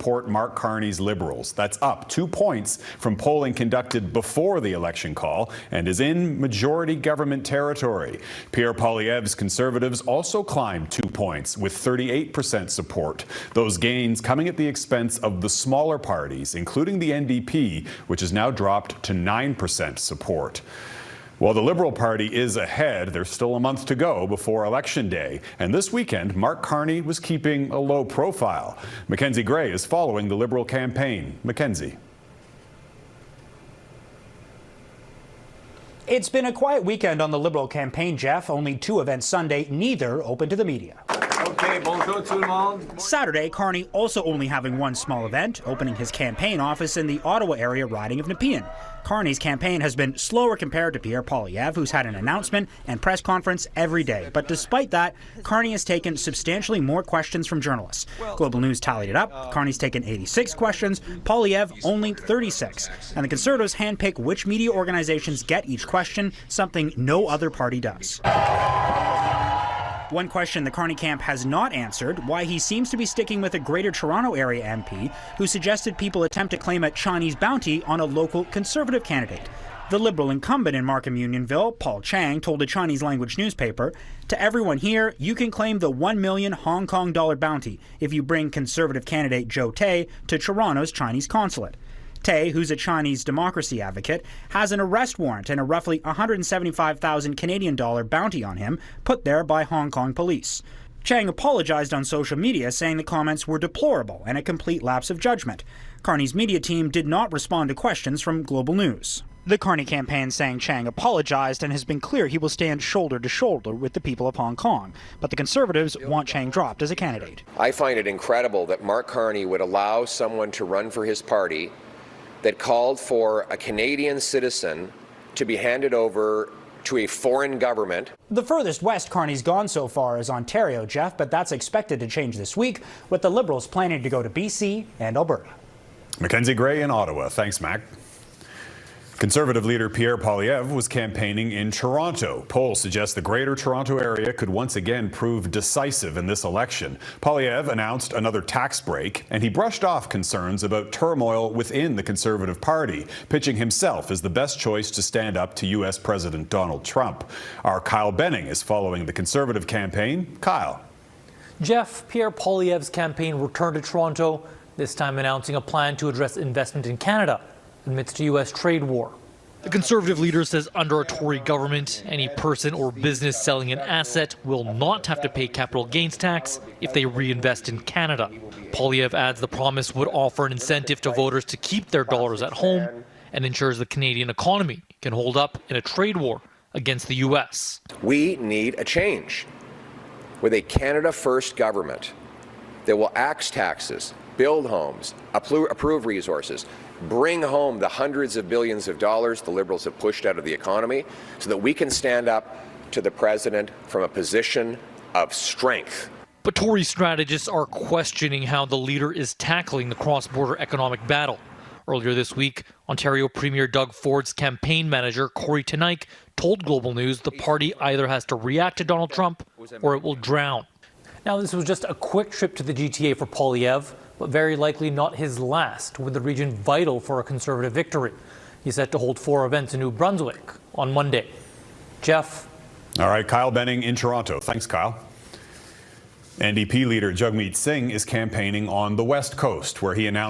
support Mark Carney's Liberals. That's up 2 points from polling conducted before the election call and is in majority government territory. Pierre Poilievre's Conservatives also climbed 2 points with 38% support. Those gains coming at the expense of the smaller parties, including the NDP, which has now dropped to 9% support. While the Liberal Party is ahead, there's still a month to go before Election Day. And this weekend, Mark Carney was keeping a low profile. Mackenzie Gray is following the Liberal campaign. Mackenzie. It's been a quiet weekend on the Liberal campaign, Jeff. Only 2 events Sunday, neither open to the media. Okay, bonjour tout le monde. Saturday, Carney also only having one small event, opening his campaign office in the Ottawa area riding of Nepean. Carney's campaign has been slower compared to Pierre Poilievre, who's had an announcement and press conference every day. But despite that, Carney has taken substantially more questions from journalists. Global News tallied it up. Carney's taken 86 questions, Poilievre only 36. And the Conservatives handpick which media organizations get each question, something no other party does. One question the Carney camp has not answered, why he seems to be sticking with a Greater Toronto Area MP who suggested people attempt to claim a Chinese bounty on a local Conservative candidate. The Liberal incumbent in Markham Unionville, Paul Chang, told a Chinese language newspaper, "To everyone here, you can claim the $1 million Hong Kong dollar bounty if you bring Conservative candidate Joe Tay to Toronto's Chinese consulate." Tay, who's a Chinese democracy advocate, has an arrest warrant and a roughly $175,000 Canadian dollar bounty on him put there by Hong Kong police. Chang apologized on social media, saying the comments were deplorable and a complete lapse of judgment. Carney's media team did not respond to questions from Global News. The Carney campaign saying Chang apologized and has been clear he will stand shoulder to shoulder with the people of Hong Kong. But the Conservatives want Chang dropped as a candidate. I find it incredible that Mark Carney would allow someone to run for his party that called for a Canadian citizen to be handed over to a foreign government. The furthest west Carney's gone so far is Ontario, Jeff, but that's expected to change this week, with the Liberals planning to go to BC and Alberta. Mackenzie Gray in Ottawa. Thanks, Mac. Conservative leader Pierre Poilievre was campaigning in Toronto. Polls suggest the Greater Toronto Area could once again prove decisive in this election. Poilievre announced another tax break, and he brushed off concerns about turmoil within the Conservative Party, pitching himself as the best choice to stand up to U.S. President Donald Trump. Our Kyle Benning is following the Conservative campaign. Kyle. Jeff, Pierre Poilievre's campaign returned to Toronto, this time announcing a plan to address investment in Canada amidst a U.S. trade war. The Conservative leader says under a Tory government, any person or business selling an asset will not have to pay capital gains tax if they reinvest in Canada. Poilievre adds the promise would offer an incentive to voters to keep their dollars at home and ensures the Canadian economy can hold up in a trade war against the U.S. We need a change with a Canada-first government that will axe taxes, build homes, approve resources, bring home the hundreds of billions of dollars the Liberals have pushed out of the economy so that we can stand up to the President from a position of strength. But Tory strategists are questioning how the leader is tackling the cross-border economic battle. Earlier this week, Ontario Premier Doug Ford's campaign manager, Corey Tenike, told Global News the party either has to react to Donald Trump or it will drown. Now, this was just a quick trip to the GTA for Poilievre, but very likely not his last, with the region vital for a Conservative victory. He's set to hold 4 events in New Brunswick on Monday. Jeff. All right, Kyle Benning in Toronto. Thanks, Kyle. NDP leader Jagmeet Singh is campaigning on the West Coast, where he announced